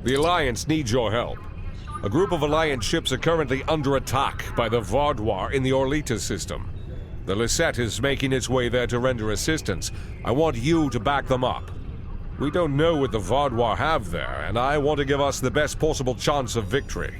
The Alliance needs your help. A group of Alliance ships are currently under attack by the Badu워에 in the Orlitus system. The Lleiset is making its way there to render assistance. I want you to back them up. We don't know what the Badu워에 have there, and I want to give us the best possible chance of victory.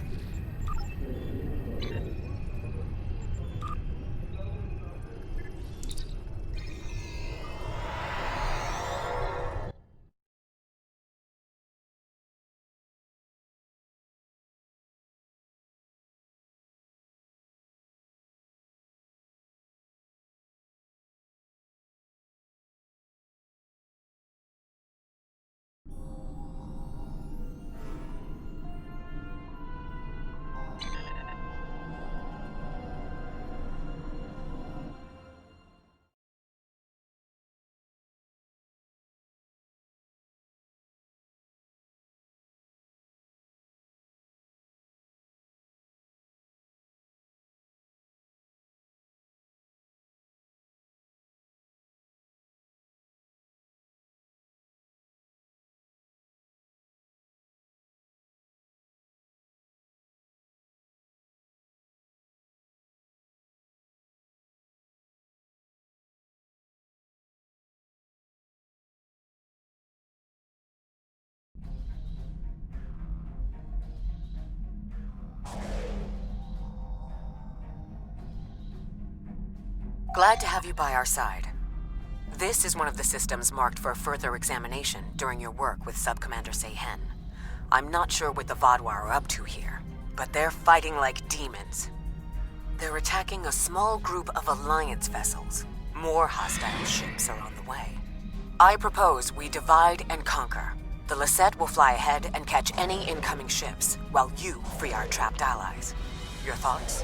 Glad to have you by our side. This is one of the systems marked for further examination during your work with Subcommander Seyhen. I'm not sure what the Badu워에 are up to here, but they're fighting like demons. They're attacking a small group of Alliance vessels. More hostile ships are on the way. I propose we divide and conquer. The Lleiset will fly ahead and catch any incoming ships, while you free our trapped allies. Your thoughts?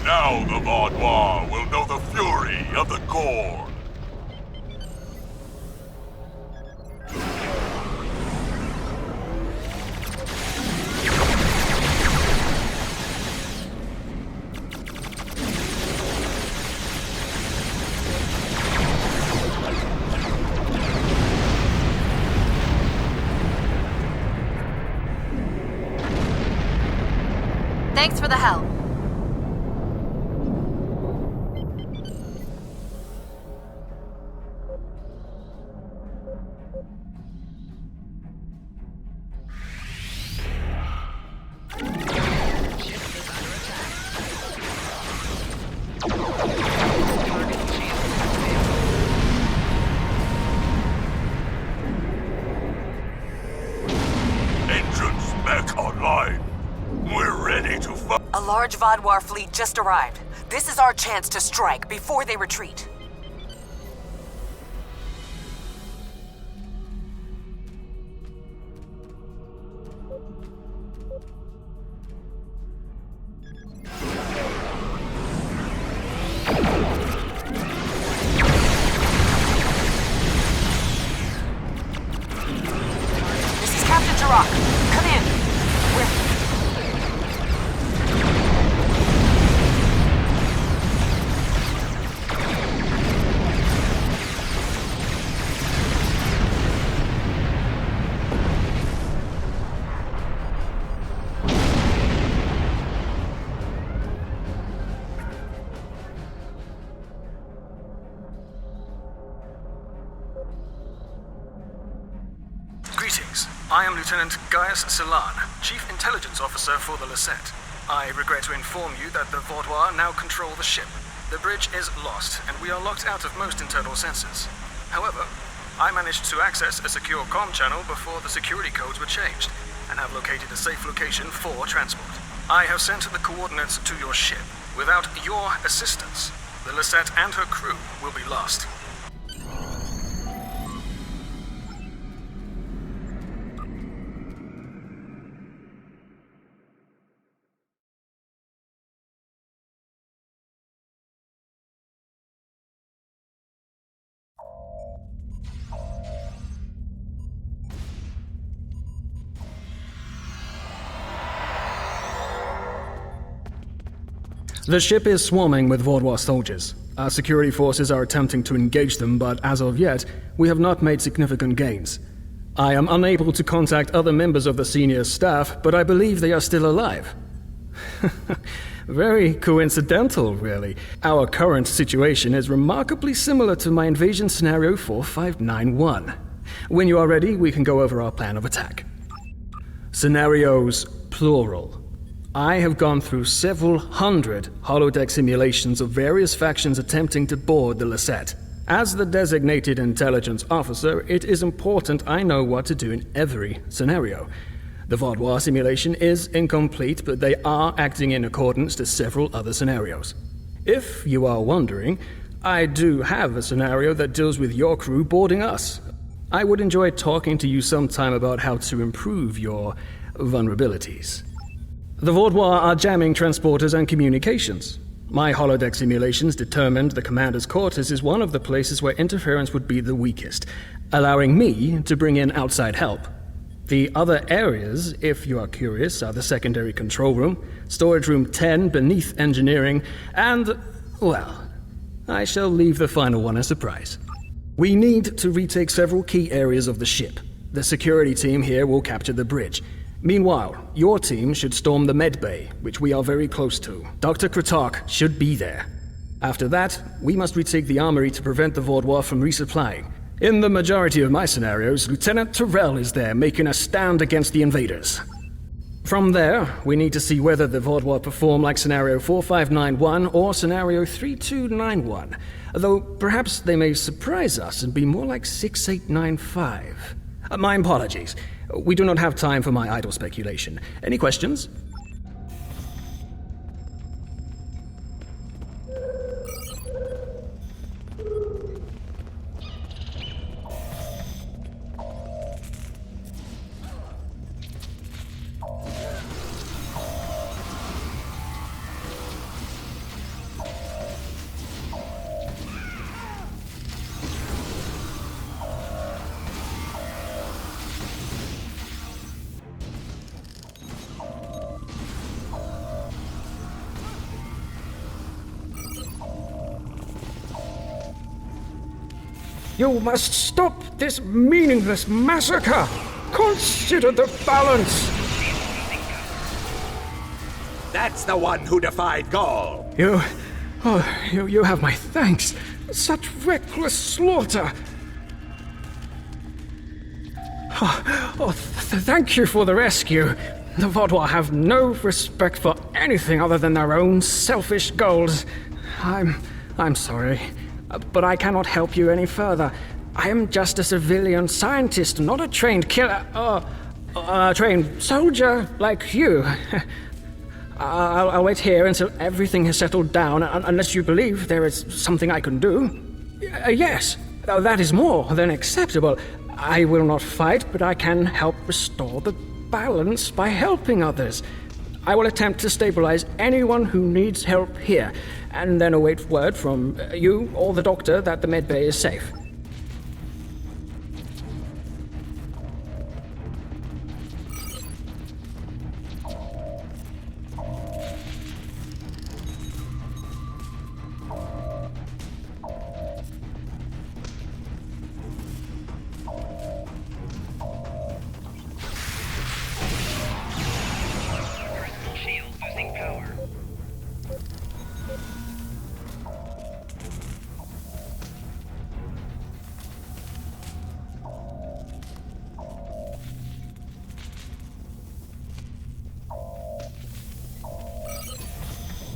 Now the Badu워에 will know the fury of the Gorn. Thanks for the help. Engines back online. We're ready to fight. A large Badu워에 fleet just arrived. This is our chance to strike before they retreat. This is Captain Jarok. Come in. Greetings. I am Lieutenant Gaius Silan, Chief Intelligence Officer for the Lleiset. I regret to inform you that the Badu워에 now control the ship. The bridge is lost, and we are locked out of most internal sensors. However, I managed to access a secure comm channel before the security codes were changed, and have located a safe location for transport. I have sent the coordinates to your ship. Without your assistance, the Lleiset and her crew will be lost. The ship is swarming with Vaudois soldiers. Our security forces are attempting to engage them, but as of yet, we have not made significant gains. I am unable to contact other members of the senior staff, but I believe they are still alive. Very coincidental, really. Our current situation is remarkably similar to my invasion scenario 4591. When you are ready, we can go over our plan of attack. Scenarios, plural. I have gone through several hundred holodeck simulations of various factions attempting to board the Lleiset. As the designated intelligence officer, it is important I know what to do in every scenario. The Vaudois simulation is incomplete, but they are acting in accordance to several other scenarios. If you are wondering, I do have a scenario that deals with your crew boarding us. I would enjoy talking to you sometime about how to improve your vulnerabilities. The Vaudois are jamming transporters and communications. My holodeck simulations determined the commander's quarters is one of the places where interference would be the weakest, allowing me to bring in outside help. The other areas, if you are curious, are the secondary control room, storage room 10 beneath engineering, and, well, I shall leave the final one a surprise. We need to retake several key areas of the ship. The security team here will capture the bridge. Meanwhile, your team should storm the med bay, which we are very close to. Dr. Kratok should be there. After that, we must retake the armory to prevent the Vaudois from resupplying. In the majority of my scenarios, Lieutenant Terrell is there making a stand against the invaders. From there, we need to see whether the Vaudois perform like Scenario 4591 or Scenario 3291, though perhaps they may surprise us and be more like 6895. My apologies. We do not have time for my idle speculation. Any questions? You must stop this meaningless massacre! Consider the balance! That's the one who defied Gaul! You have my thanks. Such reckless slaughter! Thank you for the rescue. The Vaudois have no respect for anything other than their own selfish goals. I'm sorry, but I cannot help you any further. I am just a civilian scientist, not a trained killer, a trained soldier like you. I'll wait here until everything has settled down, unless you believe there is something I can do. Yes, that is more than acceptable. I will not fight, but I can help restore the balance by helping others. I will attempt to stabilize anyone who needs help here, and then await word from you or the doctor that the medbay is safe.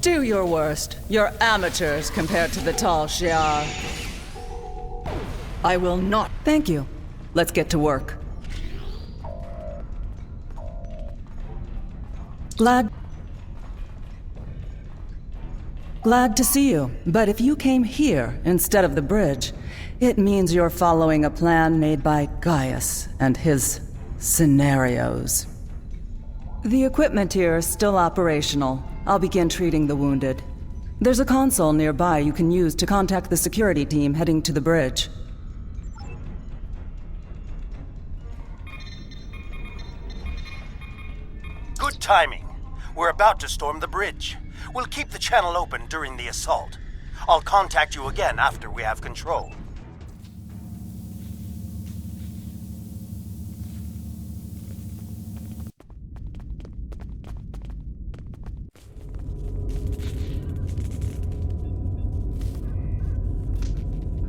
Do your worst. You're amateurs compared to the tall Shiar. I will not. Thank you. Let's get to work. Glad to see you, but if you came here instead of the bridge, it means you're following a plan made by Gaius and his scenarios. The equipment here is still operational. I'll begin treating the wounded. There's a console nearby you can use to contact the security team heading to the bridge. Good timing. We're about to storm the bridge. We'll keep the channel open during the assault. I'll contact you again after we have control.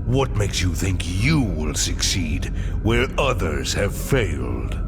What makes you think you will succeed where others have failed?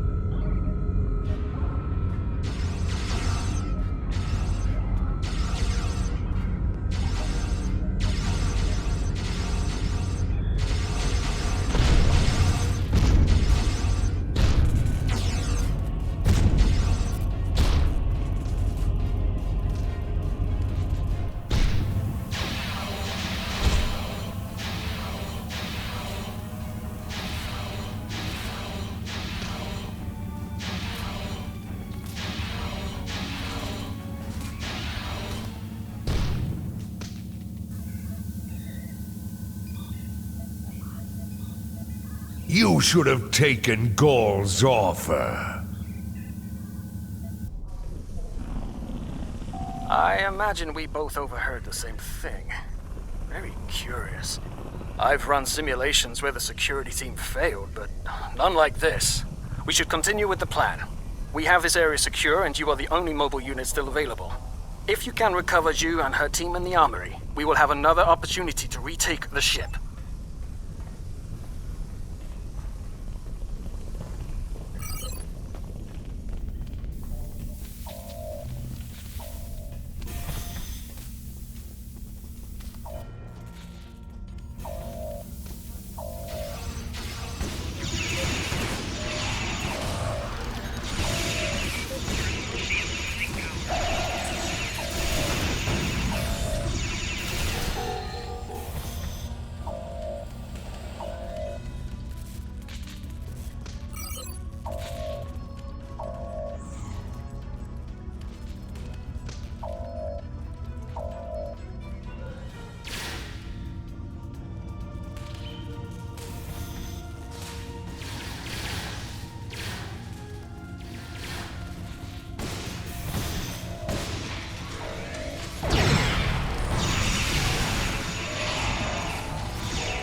You should have taken Gaul's offer. I imagine we both overheard the same thing. Very curious. I've run simulations where the security team failed, but none like this. We should continue with the plan. We have this area secure, and you are the only mobile unit still available. If you can recover Zhu and her team in the armory, we will have another opportunity to retake the ship.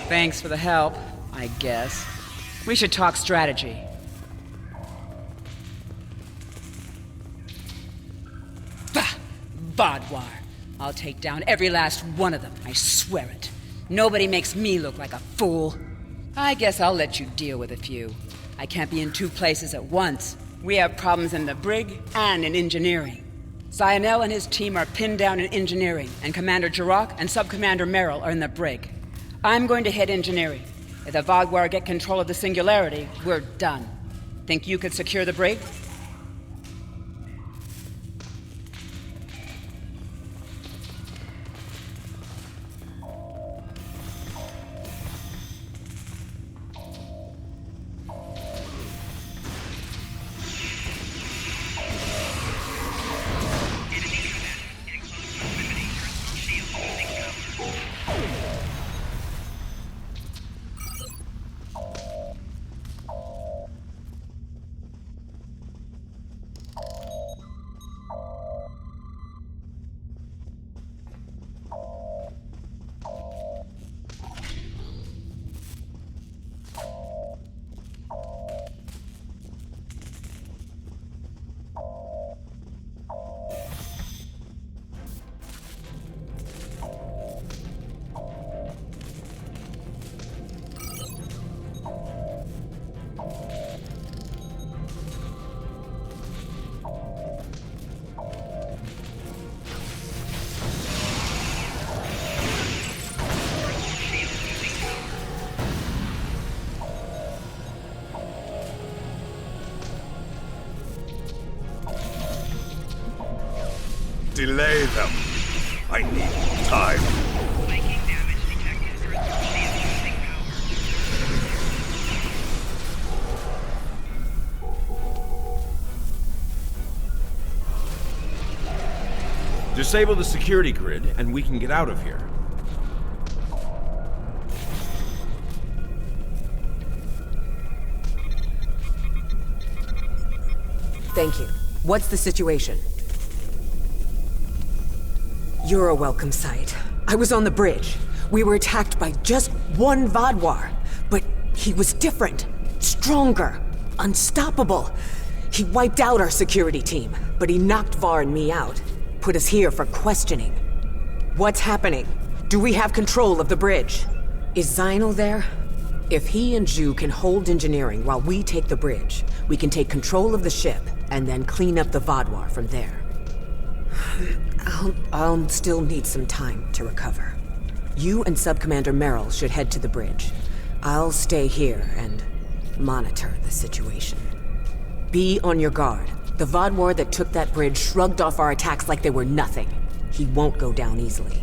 Thanks for the help, I guess. We should talk strategy. Bah! Baudouar. I'll take down every last one of them, I swear it. Nobody makes me look like a fool. I guess I'll let you deal with a few. I can't be in two places at once. We have problems in the brig and in engineering. Zionel and his team are pinned down in engineering, and Commander Jarok and Sub-Commander Merrill are in the brig. I'm going to hit engineering. If the Vaadwaur get control of the Singularity, we're done. Think you could secure the brig? Delay them. I need time. Making damage detected through the shield using power. Disable the security grid, and we can get out of here. Thank you. What's the situation? You're a welcome sight. I was on the bridge. We were attacked by just one Vaadwaur, but he was different, stronger, unstoppable. He wiped out our security team, but he knocked Var and me out. Put us here for questioning. What's happening? Do we have control of the bridge? Is Zynel there? If he and Zhu can hold engineering while we take the bridge, we can take control of the ship and then clean up the Vaadwaur from there. I'll still need some time to recover. You and Subcommander Merrill should head to the bridge. I'll stay here and monitor the situation. Be on your guard. The Vaadwaur that took that bridge shrugged off our attacks like they were nothing. He won't go down easily.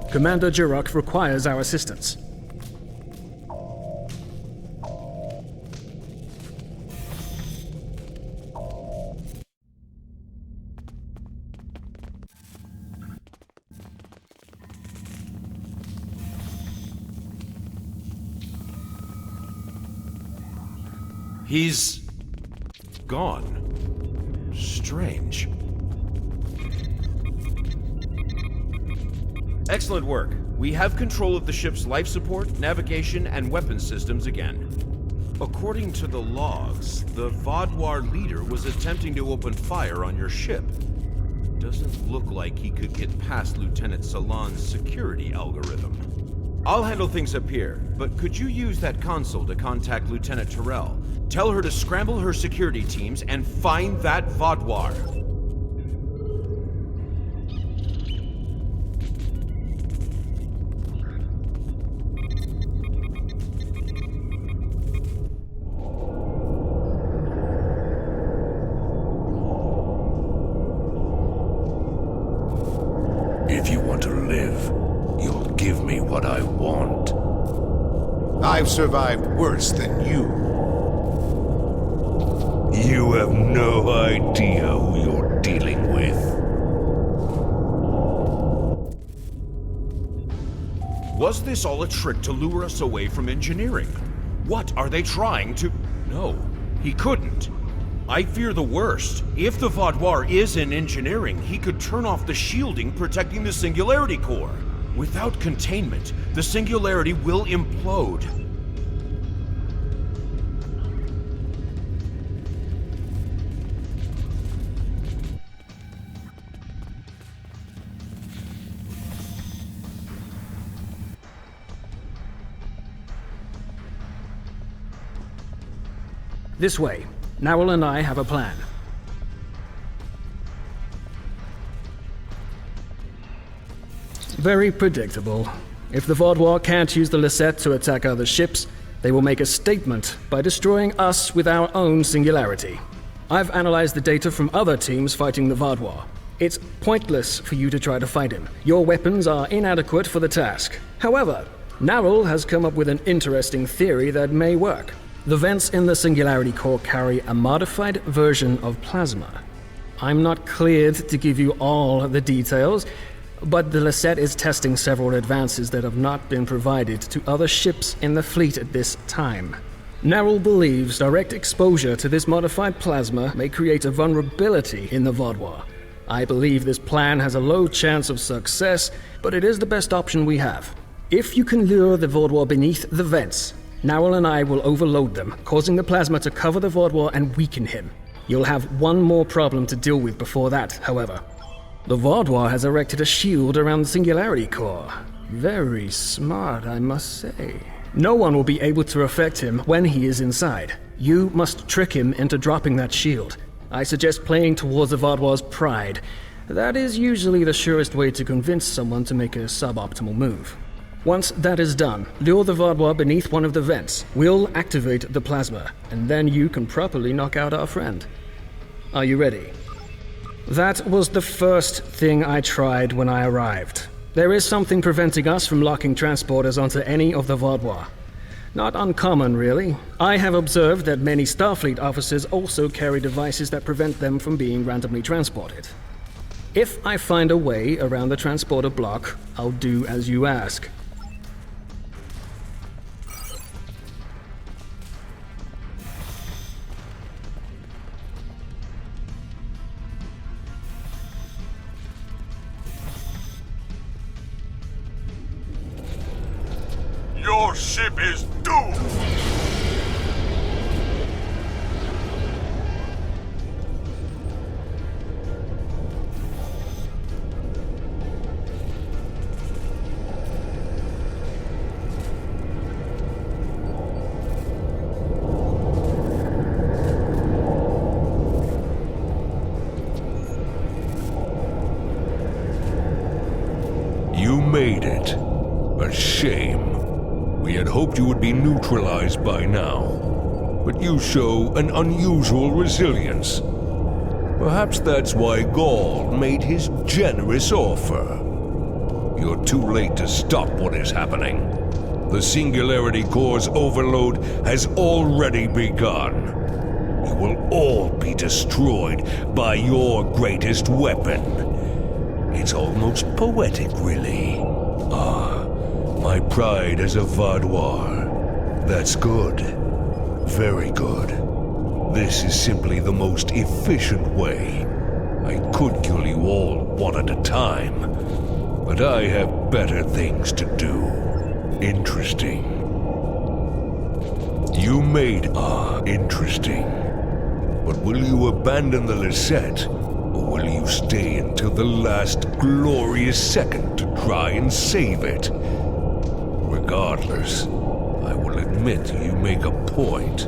Commander Jarok requires our assistance. He's gone. Strange. Excellent work. We have control of the ship's life support, navigation, and weapons systems again. According to the logs, the Vaadwaur leader was attempting to open fire on your ship. Doesn't look like he could get past Lieutenant Salon's security algorithm. I'll handle things up here, but could you use that console to contact Lieutenant Terrell? Tell her to scramble her security teams and find that Vaadwaur. If you want to live, you'll give me what I want. I've survived worse than you. You have no idea who you're dealing with. Was this all a trick to lure us away from engineering? What are they trying to... No, he couldn't. I fear the worst. If the Vaadwaur is in engineering, he could turn off the shielding protecting the Singularity Core. Without containment, the Singularity will implode. This way. Narwhal and I have a plan. Very predictable. If the Vaadwaur can't use the Lleiset to attack other ships, they will make a statement by destroying us with our own singularity. I've analyzed the data from other teams fighting the Vaadwaur. It's pointless for you to try to fight him. Your weapons are inadequate for the task. However, Narwhal has come up with an interesting theory that may work. The vents in the Singularity Core carry a modified version of plasma. I'm not cleared to give you all the details, but the Lleiset is testing several advances that have not been provided to other ships in the fleet at this time. Narwhal believes direct exposure to this modified plasma may create a vulnerability in the Vaadwaur. I believe this plan has a low chance of success, but it is the best option we have. If you can lure the Vaadwaur beneath the vents, Narwhal and I will overload them, causing the plasma to cover the Vaadwaur and weaken him. You'll have one more problem to deal with before that, however. The Vaadwaur has erected a shield around the Singularity Core. Very smart, I must say. No one will be able to affect him when he is inside. You must trick him into dropping that shield. I suggest playing towards the Vaadwaur's pride. That is usually the surest way to convince someone to make a suboptimal move. Once that is done, lure the Vaadwaur beneath one of the vents. We'll activate the plasma, and then you can properly knock out our friend. Are you ready? That was the first thing I tried when I arrived. There is something preventing us from locking transporters onto any of the Vaadwaur. Not uncommon, really. I have observed that many Starfleet officers also carry devices that prevent them from being randomly transported. If I find a way around the transporter block, I'll do as you ask. Your ship is doomed! You made it. A shame. We had hoped you would be neutralized by now. But you show an unusual resilience. Perhaps that's why Gaul made his generous offer. You're too late to stop what is happening. The Singularity Core's overload has already begun. You will all be destroyed by your greatest weapon. It's almost poetic, really. My pride as a Vaadwaur. That's good. Very good. This is simply the most efficient way. I could kill you all one at a time, but I have better things to do. Interesting. You made interesting. But will you abandon the Lleiset, or will you stay until the last glorious second to try and save it? Regardless, I will admit you make a point.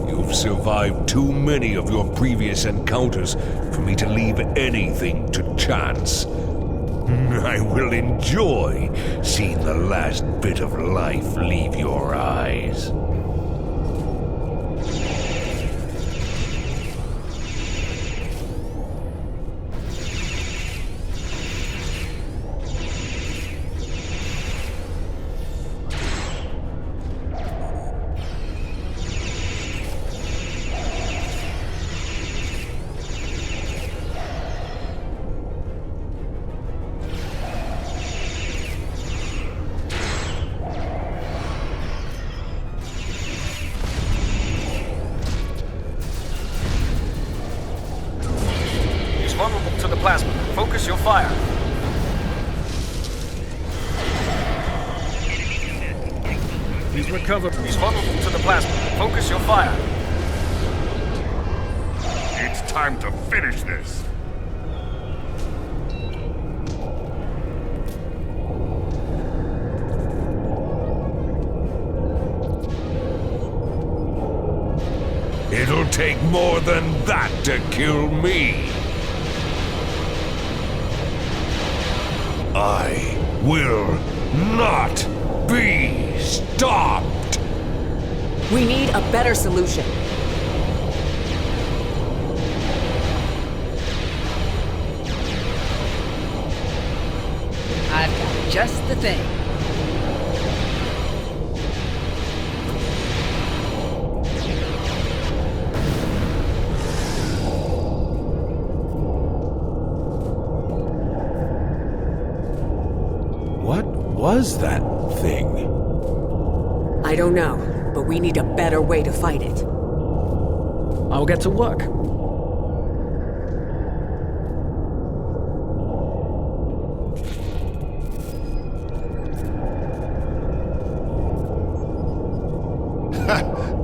You've survived too many of your previous encounters for me to leave anything to chance. I will enjoy seeing the last bit of life leave your eyes. Vulnerable to the plasma. Focus your fire. He's recovered. He's vulnerable to the plasma. Focus your fire. It's time to finish this. It'll take more than that to kill me. I will not be stopped. We need a better solution. I've got just the thing. What was that thing? I don't know, but we need a better way to fight it. I'll get to work.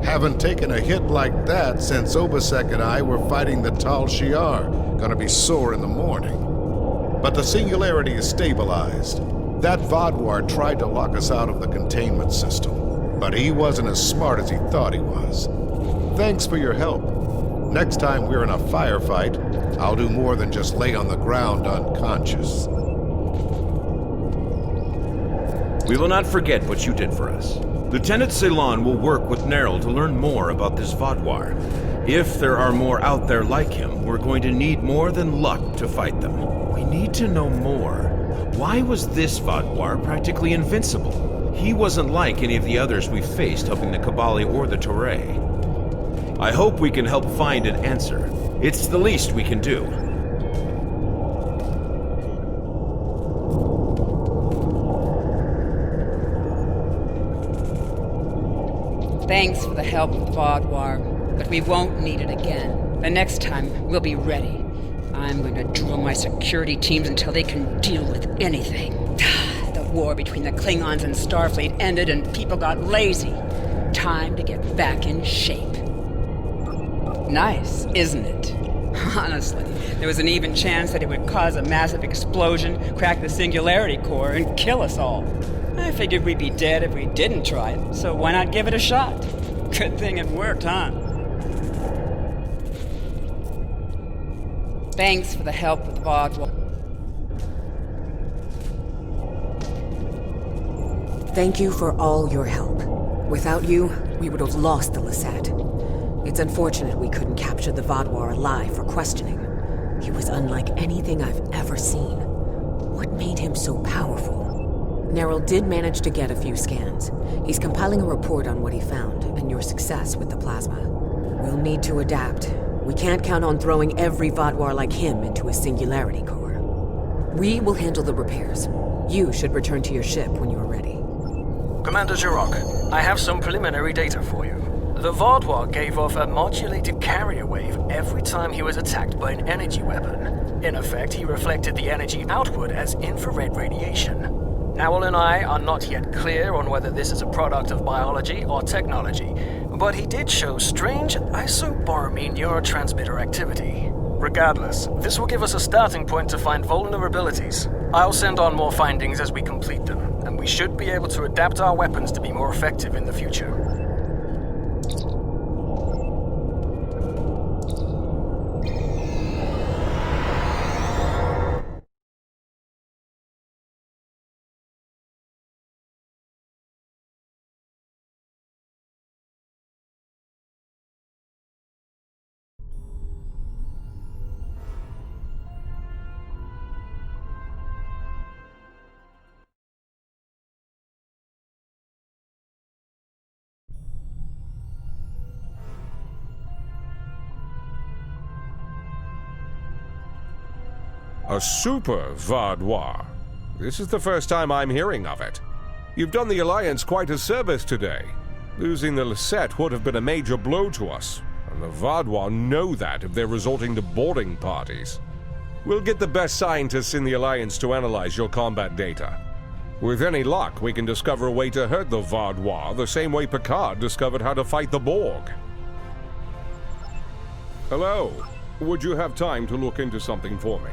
Haven't taken a hit like that since Obasek and I were fighting the Tal Shiar. Gonna be sore in the morning. But the Singularity is stabilized. That Vaadwaur tried to lock us out of the containment system, but he wasn't as smart as he thought he was. Thanks for your help. Next time we're in a firefight, I'll do more than just lay on the ground unconscious. We will not forget what you did for us. Lieutenant Ceylon will work with Nerl to learn more about this Vaadwaur. If there are more out there like him, we're going to need more than luck to fight them. We need to know more. Why was this Vaadwaur practically invincible? He wasn't like any of the others we faced helping the Kabali or the Toray. I hope we can help find an answer. It's the least we can do. Thanks for the help with Vaadwaur, but we won't need it again. The next time, we'll be ready. I'm going to drill my security teams until they can deal with anything. They'll war between the Klingons and Starfleet ended and people got lazy. Time to get back in shape. Nice, isn't it? Honestly, there was an even chance that it would cause a massive explosion, crack the singularity core, and kill us all. I figured we'd be dead if we didn't try it, so why not give it a shot? Good thing it worked, huh? Thanks for the help with Ba드워. Thank you for all your help. Without you, we would have lost the Lleiset. It's unfortunate we couldn't capture the Vaadwaur alive for questioning. He was unlike anything I've ever seen. What made him so powerful? Neril did manage to get a few scans. He's compiling a report on what he found and your success with the plasma. We'll need to adapt. We can't count on throwing every Vaadwaur like him into a singularity core. We will handle the repairs. You should return to your ship when you are ready. Commander Jarok, I have some preliminary data for you. The Vaadwaur gave off a modulated carrier wave every time he was attacked by an energy weapon. In effect, he reflected the energy outward as infrared radiation. Nowell and I are not yet clear on whether this is a product of biology or technology, but he did show strange isoboromine neurotransmitter activity. Regardless, this will give us a starting point to find vulnerabilities. I'll send on more findings as we complete them, and we should be able to adapt our weapons to be more effective in the future. A super Vaadwaur. This is the first time I'm hearing of it. You've done the Alliance quite a service today. Losing the Lleiset would have been a major blow to us, and the Vaadwaur know that if they're resorting to boarding parties. We'll get the best scientists in the Alliance to analyze your combat data. With any luck, we can discover a way to hurt the Vaadwaur the same way Picard discovered how to fight the Borg. Hello. Would you have time to look into something for me?